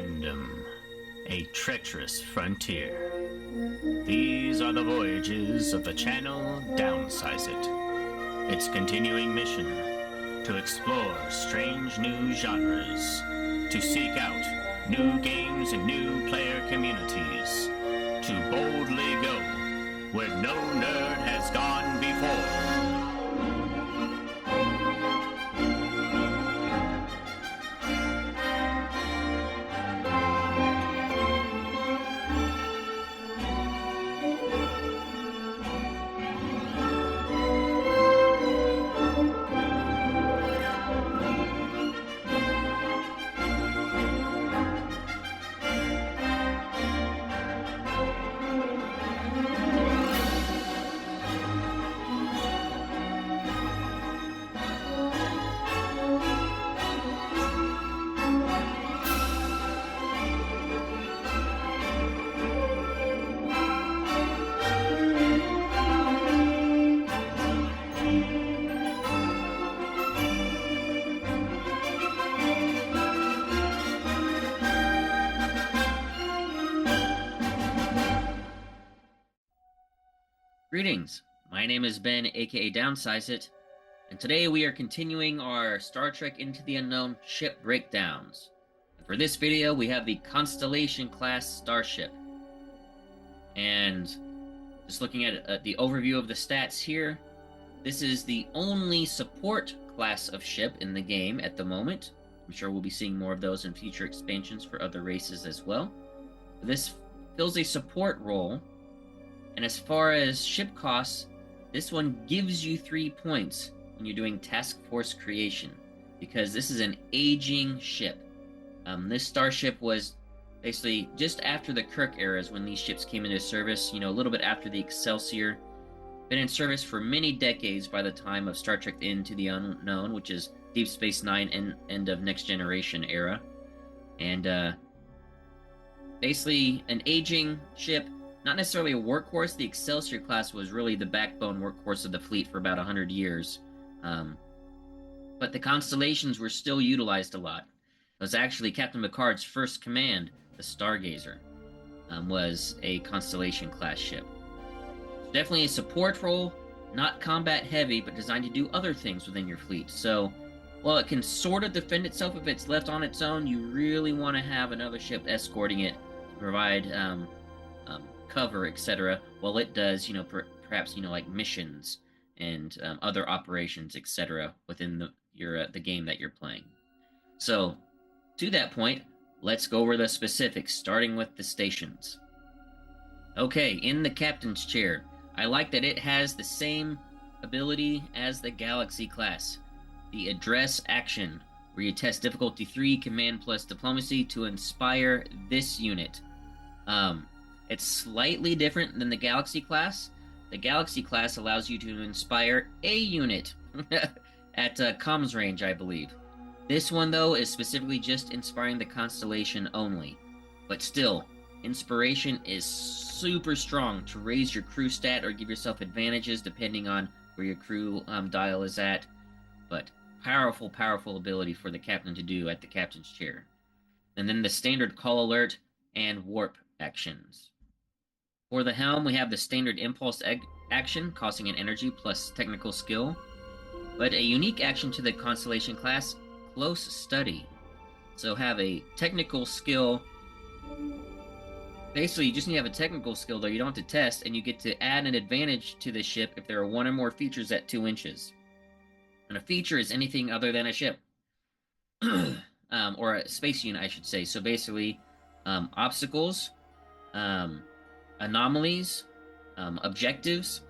Random, a treacherous frontier. These are the voyages of the channel Downsize It. Its continuing mission, to explore strange new genres, to seek out new games and new player communities, to boldly go where no nerd has gone before. Greetings, my name is Ben, aka Downsize It, and today we are continuing our Star Trek Into the Unknown ship breakdowns. And for this video, we have the Constellation class starship. And just looking at the overview of the stats here, this is the only support class of ship in the game at the moment. I'm sure we'll be seeing more of those in future expansions for other races as well. This fills a support role. And as far as ship costs, this one gives you 3 points when you're doing task force creation, because this is an aging ship. This starship was basically just after the Kirk eras when these ships came into service, a little bit after the Excelsior. Been in service for many decades by the time of Star Trek Into the Unknown, which is Deep Space Nine and end of Next Generation era. And basically an aging ship. Not necessarily a workhorse. The Excelsior class was really the backbone workhorse of the fleet for about 100 years. But the Constellations were still utilized a lot. It was actually Captain Picard's first command, the Stargazer, was a Constellation class ship. So definitely a support role, not combat heavy, but designed to do other things within your fleet. So while it can sort of defend itself if it's left on its own, you really want to have another ship escorting it to provide cover, etc., while it does, perhaps, like missions and other operations, etc., within the game that you're playing. So, to that point, let's go over the specifics, starting with the stations. Okay, in the captain's chair, I like that it has the same ability as the Galaxy class, the address action, where you test difficulty 3, command plus diplomacy to inspire this unit. It's slightly different than the Galaxy class. The Galaxy class allows you to inspire a unit at comms range, I believe. This one, though, is specifically just inspiring the Constellation only. But still, inspiration is super strong to raise your crew stat or give yourself advantages depending on where your crew dial is at. But powerful, powerful ability for the captain to do at the captain's chair. And then the standard call alert and warp actions. For the helm, we have the standard impulse action, costing an energy plus technical skill. But a unique action to the Constellation class, close study. So have a technical skill. Basically, you just need to have a technical skill, though you don't have to test, and you get to add an advantage to the ship if there are 1 or more features at 2 inches. And a feature is anything other than a ship. Or a space unit, I should say. So basically, obstacles, anomalies, objectives.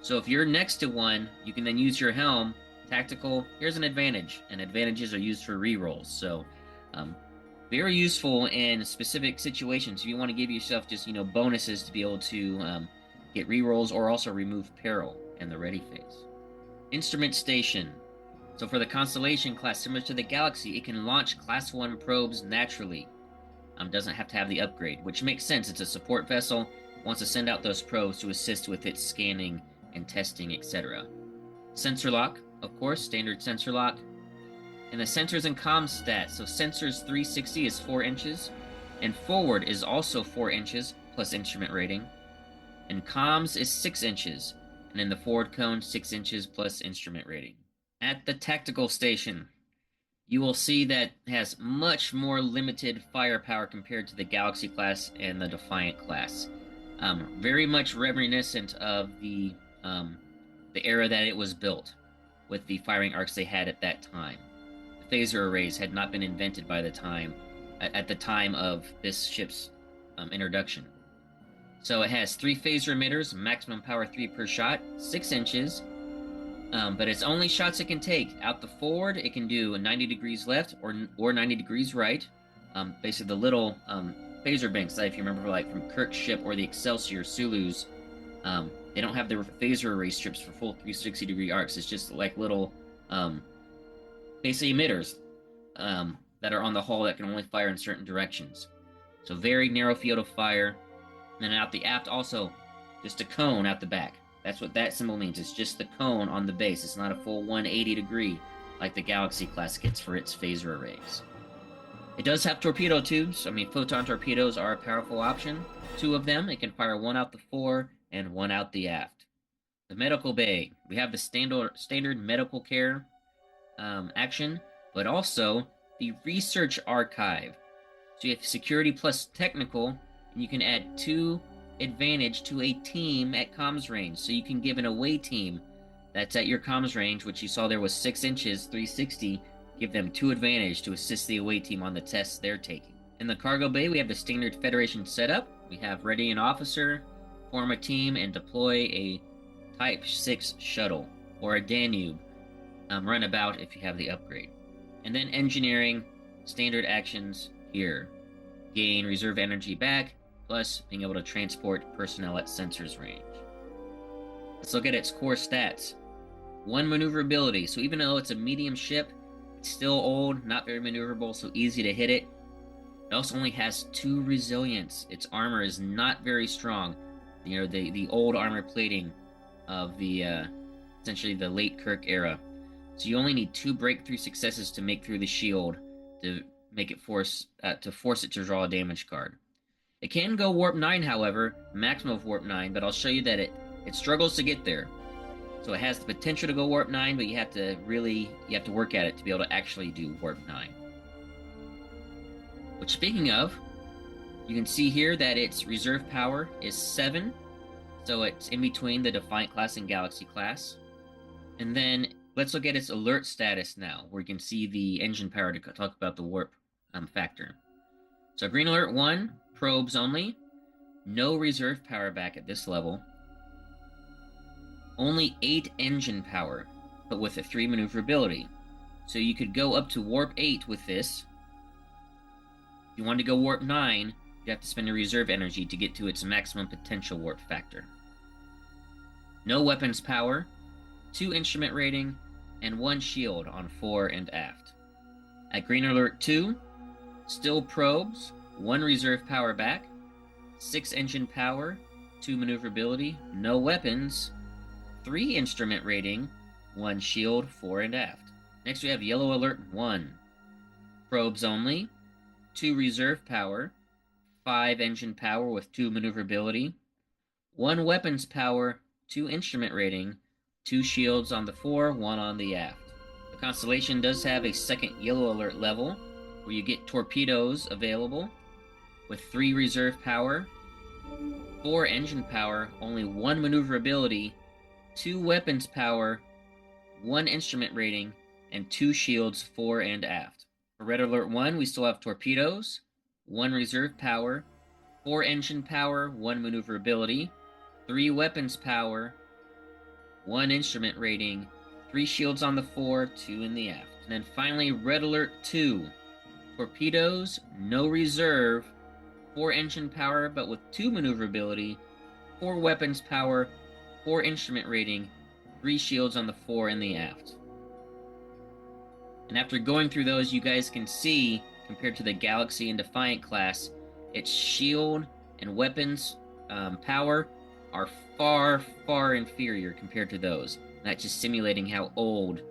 So if you're next to one, you can then use your helm. Tactical, here's an advantage, and advantages are used for rerolls. So very useful in specific situations if you want to give yourself just bonuses to be able to get rerolls, or also remove peril in the ready phase. Instrument station. So for the Constellation class, similar to the Galaxy, it can launch class 1 probes naturally. Doesn't have to have the upgrade, which makes sense. It's a support vessel, wants to send out those probes to assist with its scanning and testing, etc. Sensor lock, of course, standard sensor lock. And the sensors and comms stats. So sensors 360 is 4 inches. And forward is also 4 inches plus instrument rating. And comms is 6 inches. And in the forward cone, 6 inches plus instrument rating. At the tactical station, you will see that it has much more limited firepower compared to the Galaxy class and the Defiant class. Very much reminiscent of the era that it was built, with the firing arcs they had at that time. The phaser arrays had not been invented by the time at the time of this ship's introduction. So it has 3 phaser emitters, maximum power 3 per shot, 6 inches. But it's only shots it can take. Out the forward, it can do 90 degrees left or 90 degrees right. Basically, the little phaser banks, if you remember, like from Kirk's ship or the Excelsior Sulu's, they don't have the phaser array strips for full 360-degree arcs. It's just like little, basically emitters that are on the hull that can only fire in certain directions. So very narrow field of fire. And then out the aft, also just a cone out the back. That's what that symbol means. It's just the cone on the base. It's not a full 180 degree like the Galaxy class gets for its phaser arrays. It does have torpedo tubes. I mean, photon torpedoes are a powerful option. 2 of them. It can fire 1 out the fore and 1 out the aft. The medical bay. We have the standard medical care action, but also the research archive. So you have security plus technical, and you can add 2 advantage to a team at comms range. So you can give an away team that's at your comms range, which you saw there was 6 inches, 360, give them 2 advantage to assist the away team on the tests they're taking. In the cargo bay, we have the standard Federation setup. We have ready an officer, form a team, and deploy a Type 6 shuttle, or a Danube runabout if you have the upgrade. And then engineering, standard actions here. Gain reserve energy back, plus being able to transport personnel at sensors range. Let's look at its core stats. 1 maneuverability. So even though it's a medium ship, it's still old, not very maneuverable, so easy to hit it. It also only has 2 resilience. Its armor is not very strong. You know, the old armor plating of the essentially the late Kirk era. So you only need 2 breakthrough successes to make through the shield to make it force it to draw a damage card. It can go warp 9, however, maximum of warp 9, but I'll show you that it struggles to get there. So it has the potential to go warp 9, but you have to work at it to be able to actually do warp 9. Which, speaking of, you can see here that its reserve power is 7, so it's in between the Defiant class and Galaxy class. And then let's look at its alert status now, where you can see the engine power to talk about the warp factor. So green alert 1, probes only, no reserve power back at this level, only 8 engine power, but with a 3 maneuverability. So you could go up to warp 8 with this. If you wanted to go warp 9, you have to spend a reserve energy to get to its maximum potential warp factor. No weapons power, 2 instrument rating, and 1 shield on fore and aft. At green alert 2, still probes, 1 reserve power back, 6 engine power, 2 maneuverability, no weapons, 3 instrument rating, 1 shield fore and aft. Next we have yellow alert 1, probes only, 2 reserve power, 5 engine power with 2 maneuverability, 1 weapons power, 2 instrument rating, 2 shields on the fore, 1 on the aft. The Constellation does have a second yellow alert level, where you get torpedoes available, with 3 reserve power, 4 engine power, only 1 maneuverability, 2 weapons power, 1 instrument rating, and 2 shields fore and aft. For red alert 1, we still have torpedoes, 1 reserve power, 4 engine power, 1 maneuverability, 3 weapons power, 1 instrument rating, 3 shields on the fore, 2 in the aft. And then finally, red alert 2, torpedoes, no reserve, 4 engine power, but with 2 maneuverability, 4 weapons power, 4 instrument rating, 3 shields on the fore and the aft. And after going through those, you guys can see, compared to the Galaxy and Defiant class, its shield and weapons power are far, far inferior compared to those. That's just simulating how old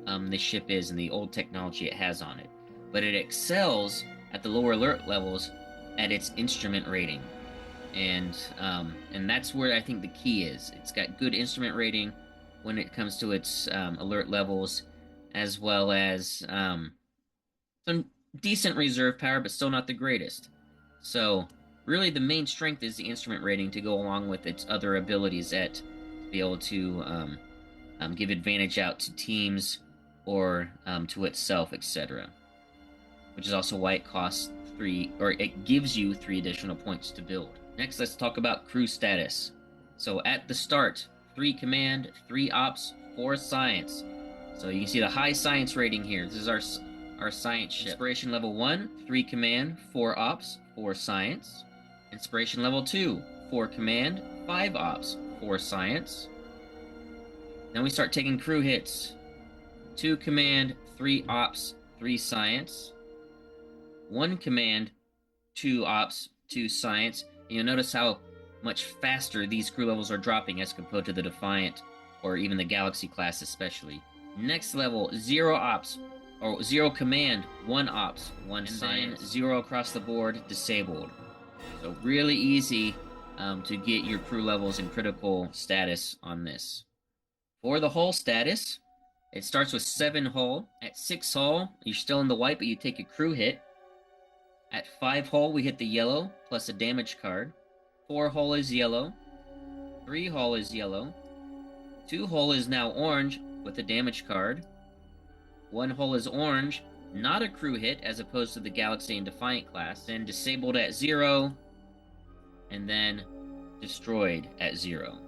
the ship is and the old technology it has on it. But it excels at the lower alert levels at its instrument rating. And that's where I think the key is. It's got good instrument rating when it comes to its alert levels, as well as some decent reserve power, but still not the greatest. So really the main strength is the instrument rating to go along with its other abilities to be able to give advantage out to teams or to itself, etc. Which is also why it costs it gives you 3 additional points to build. Next, let's talk about crew status. So at the start, 3 command, 3 ops, 4 science. So you can see the high science rating here. This is our science ship. Inspiration level 1, 3 command, 4 ops, 4 science. Inspiration level 2, 4 command, 5 ops, 4 science. Then we start taking crew hits. 2 command, 3 ops, 3 science. 1 command, 2 ops, 2 science. And you'll notice how much faster these crew levels are dropping as compared to the Defiant or even the Galaxy class especially. Next level, 0 ops, or 0 command, 1 ops, 1 science, 0 across the board, disabled. So really easy to get your crew levels and critical status on this. For the hull status, it starts with 7 hull. At 6 hull, you're still in the white, but you take a crew hit. At 5 hull, we hit the yellow, plus a damage card. 4 hull is yellow. 3 hull is yellow. 2 hull is now orange, with a damage card. 1 hull is orange, not a crew hit, as opposed to the Galaxy and Defiant class. Then disabled at 0, and then destroyed at 0.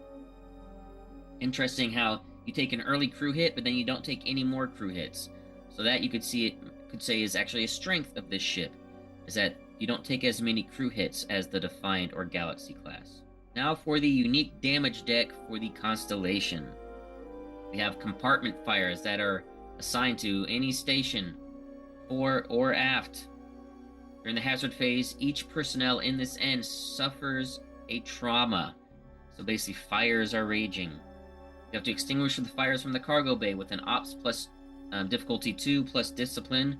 Interesting how you take an early crew hit, but then you don't take any more crew hits. So that you could say is actually a strength of this ship, is that you don't take as many crew hits as the Defiant or Galaxy class. Now for the unique damage deck for the Constellation. We have compartment fires that are assigned to any station, fore or aft. During the hazard phase, each personnel in this end suffers a trauma. So basically fires are raging. You have to extinguish the fires from the cargo bay with an ops plus difficulty 2 plus discipline.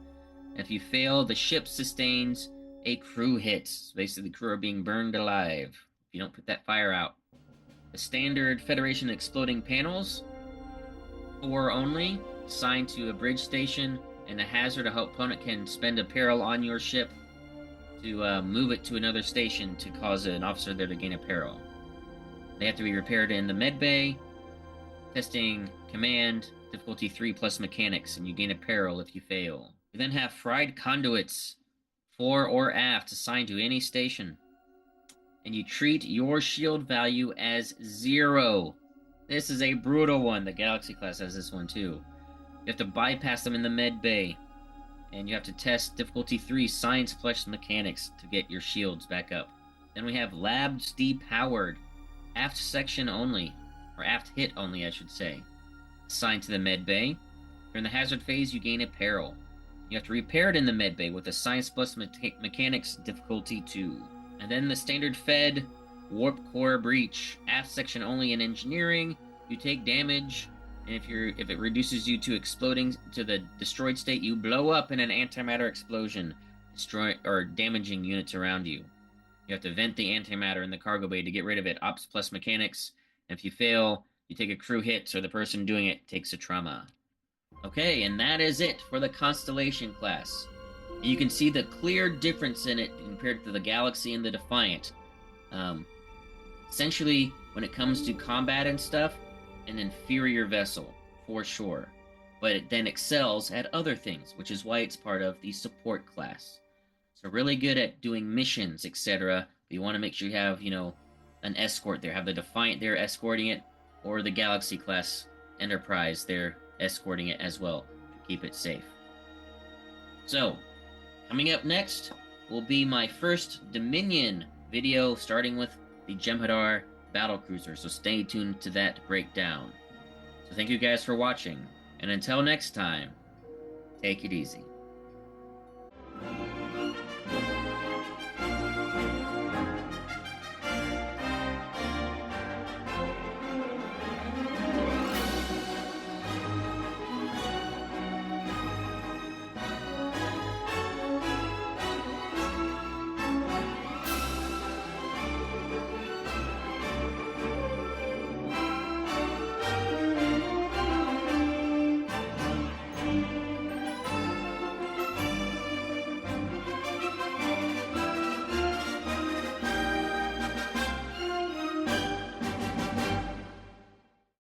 And if you fail, the ship sustains a crew hit. So basically, the crew are being burned alive if you don't put that fire out. The standard Federation exploding panels, 4 only, assigned to a bridge station, and a hazard. A opponent can spend a peril on your ship to move it to another station to cause an officer there to gain a peril. They have to be repaired in the med bay. Testing command, difficulty 3 plus mechanics, and you gain a peril if you fail. You then have fried conduits, fore or aft, assigned to any station. And you treat your shield value as 0. This is a brutal one. The Galaxy class has this one too. You have to bypass them in the med bay. And you have to test difficulty 3 science plus mechanics to get your shields back up. Then we have labs depowered, aft section only, or aft hit only, I should say, assigned to the med bay. During the hazard phase, you gain a peril. You have to repair it in the med bay with a science plus mechanics difficulty 2. And then the standard fed warp core breach, aft section only in engineering. You take damage, and if it reduces you to exploding to the destroyed state, you blow up in an antimatter explosion, destroy or damaging units around you. You have to vent the antimatter in the cargo bay to get rid of it. Ops plus mechanics. And if you fail, you take a crew hit, or the person doing it takes a trauma. Okay, and that is it for the Constellation class. And you can see the clear difference in it compared to the Galaxy and the Defiant. Essentially, when it comes to combat and stuff, an inferior vessel, for sure. But it then excels at other things, which is why it's part of the support class. So really good at doing missions, etc. But you want to make sure you have, an escort there. Have the Defiant there escorting it, or the Galaxy class Enterprise there escorting it as well to keep it safe. So, coming up next will be my first Dominion video, starting with the Jem'Hadar battlecruiser. So stay tuned to that breakdown. So thank you guys for watching, and until next time, take it easy.